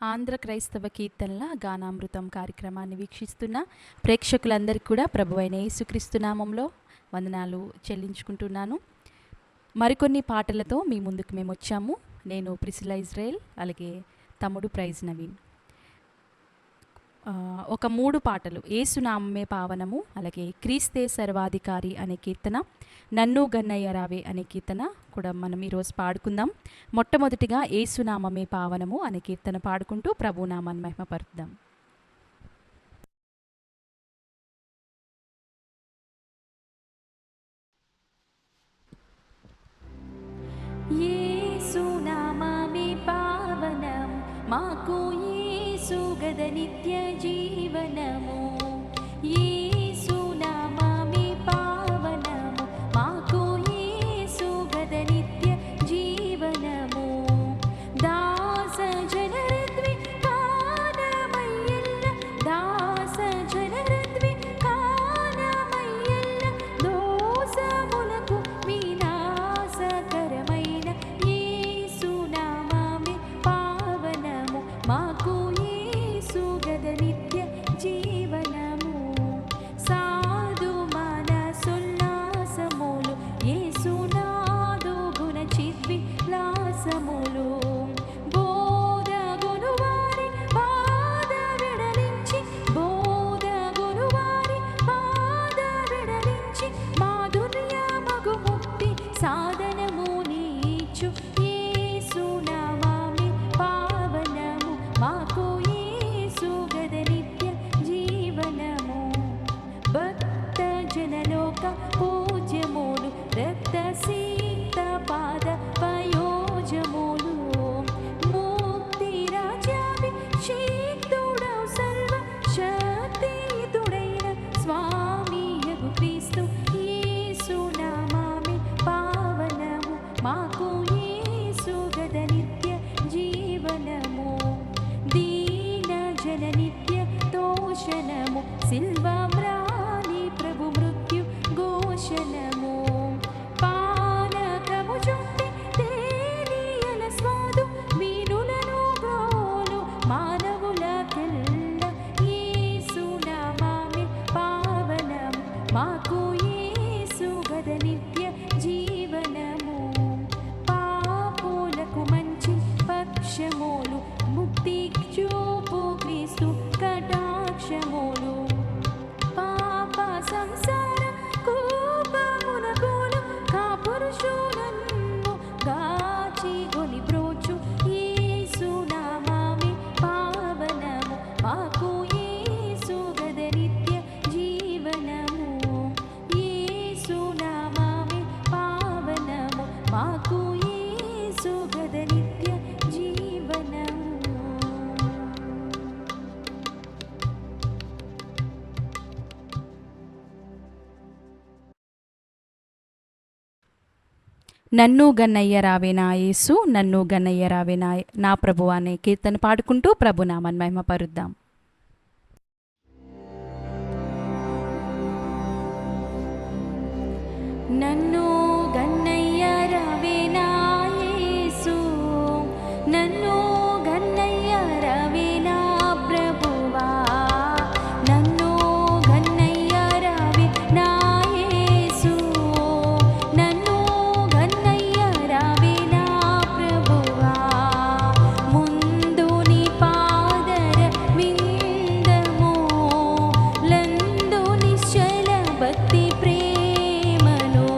ఆంధ్ర క్రైస్తవ కీర్తనల గానామృతం కార్యక్రమాన్ని వీక్షిస్తున్న ప్రేక్షకులందరికీ కూడా ప్రభువైన యేసుక్రీస్తు నామంలో వందనాలు చెల్లించుకుంటున్నాను. మరికొన్ని పాటలతో మీ ముందుకు మేము వచ్చాము. నేను ప్రిసిలా ఇజ్రాయెల్, అలాగే తమ్ముడు ప్రైజ్ నవీన్. ఒక 3 పాటలు, ఏసునామమే పావనము, అలాగే క్రీస్తే సర్వాధికారి అనే కీర్తన, నన్ను గన్నయ్య రావే అనే కీర్తన కూడా మనం ఈరోజు పాడుకుందాం. మొట్టమొదటిగా ఏసునామమే పావనము అనే కీర్తన పాడుకుంటూ ప్రభునామాన్ని మహిమపరుద్దాం. ఏసునామమే పావనం, మాకు యేసు గద నిత్య జీవనము. ఏసునామమే పావనము, మాకు యేసు గద నిత్య జీవనము. దాస జనరద్వి కానమయ్యల్ల, దాస జనరద్వి కానమయ్యల్ల, దోసములకు వినాశకరమైన ఏసునామమే పావనము, మాకు యేసు గద నిత్య జీవనము. సాధు మనసుల్లాసములు, యేసునాదు గుణ చిద్విలాసములు. బోధ గురువారి బాధ విడలించి, బోధ గురువారి బాధ విడలించి, మాధుర్య మగు ముక్తి సాధనము నీచు ఏసునామమే పావనము, మాకు యేసు గద నిత్య జీవనము. భక్త జనలోక పూజ్యములు, రక్త సీత పాద పయోజములు. ముక్తి రాజ్యాభిషేక్తుడౌ సర్వ శక్తియుతుడైన స్వామి యగు క్రీస్తు యేసునామమే పావనము, మాకు యేసు గద నిత్య జీవనము. దీన జన నిత్య తోషణము, సిల్వమ్రాని ప్రభు మృత్యు ఘోషణము. పానకము చుట్టి తేలియల స్వాదు, మీనులను గ్రోలు మానవులకెల్ల యేసునామమే పావనము, మాకు యేసు గద నిత్య జీవనము. పాపులకు మంచి పక్షములు, ముక్తి చూపు క్రీస్తు కటాక్షములు. పాప సంసార కోపమునకును కాపురుషులను గాచి గొని బ్రోచు యేసునామమే పావనము, మాకు యేసు గద నిత్య జీవనము. యేసునామమే పావనము, మాకు యేసు గద నిత్య జీవనము. నన్ను గన్నయ్య రావే నా యేసు, నన్ను గన్నయ్య రావే నా ప్రభువా అనే కీర్తన పాడుకుంటూ ప్రభునామాన్ని మహిమపరుద్దాం. నన్ను గన్నయ్య రావే నా యేసు, నన్ను గన్నయ్య రావే నా ప్రభువా, నన్ను గన్నయ్య రావే నా యేసు, నన్ను గన్నయ్య రావే నా ప్రభువా. ముందు నీ పాదర విందము, లందు నిశ్చల భక్తి ప్రేమలో.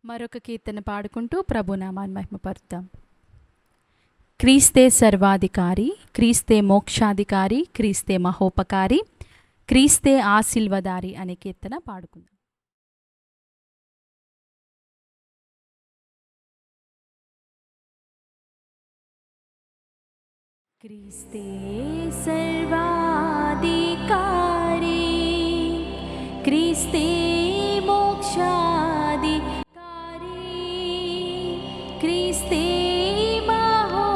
మరొక కీర్తన పాడుకుంటూ ప్రభునామాన్ని మహిమపరుద్దాం. క్రీస్తే సర్వాధికారి, క్రీస్తే మోక్షాధికారి, క్రీస్తే మహోపకారి, క్రీస్తే ఆశీర్వదారి అనే కీర్తన పాడుకుందాం. క్రీస్తే సర్వాధికారి, క్రీస్తే మోక్షాధికారి, క్రీస్తే మహోపకారి,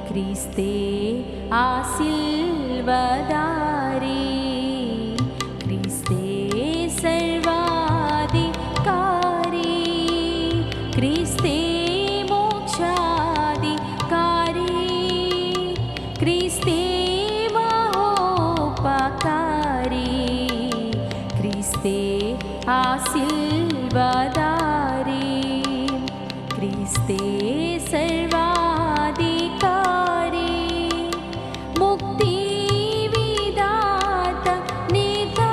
క్రీస్తే ఆశీర్వదారి, క్రీస్తే సర్వాధికారి, క్రీస్తే మోక్షాధికారి, క్రీస్తే మహోపకారి, క్రీస్తే ఆశీర్వదారి, క్రీస్తే సర్వాధికారి, ముక్తి విదాత నేతా,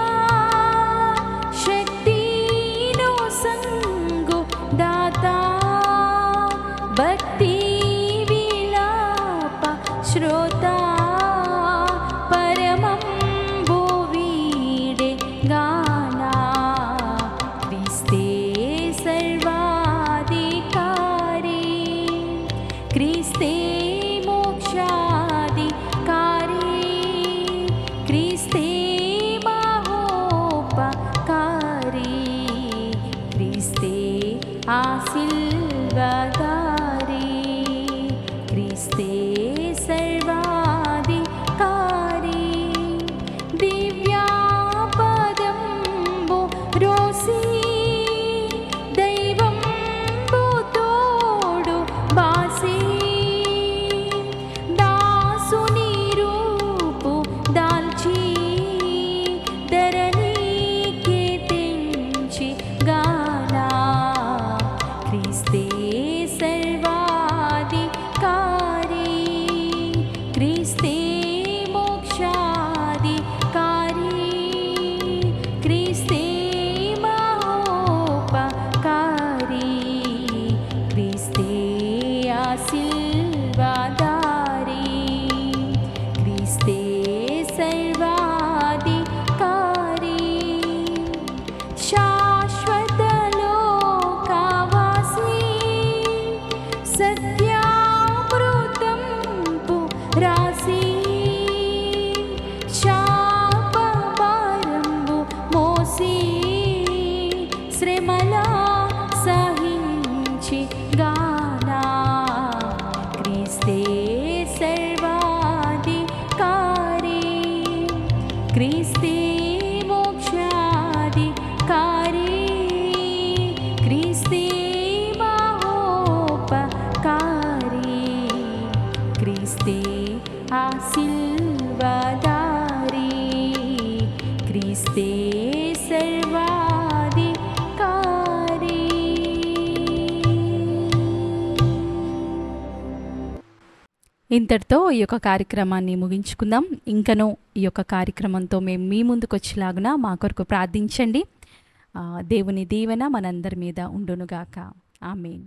శక్తిను సంగు దాతా, భక్తి విలాప శ్రోతా, పరమం భువీడే గానా, క్రీస్తే సర్వాధికారి, క్రీస్తే మోక్షాధికారి, క్రీస్తే మహోపకారి, క్రీస్తే ఆశీర్వదారి, క్రీస్తే సర్వాధికారి, దివ్యాపదంబు రోసి, దైవంబు తోడు బాసి, దాసుని రూపు దాల్చి, ధరణికి తెంచి గానా, క్రీస్తే సర్వాధికారి, క్రీస్తే మోక్షాధికారి, క్రీస్తే మహోపకారి, క్రీస్తే ఆశీర్వదారి, క్రీస్తే సర్వాధికారి, శాశ్వత లోకవాసి, సత్యామృతంపు రాసి, శాపభారంబు మోసి, శ్రమల సహించి గానా, క్రీస్తే సర్వాధికారి, క్రీస్తే మోక్షాధికారి, క్రీస్తే మహోపకారి, క్రీస్తే ఆశీర్వదారి, క్రీస్తే సర్వాధికారి. ఇంతటితో ఈ యొక్క కార్యక్రమాన్ని ముగించుకుందాం. ఇంకనూ ఈ యొక్క కార్యక్రమంతో మేము మీ ముందుకు వచ్చేలాగున మా కొరకు ప్రార్థించండి. దేవుని దీవెన మనందరి మీద ఉండునుగాక. ఆమేన్.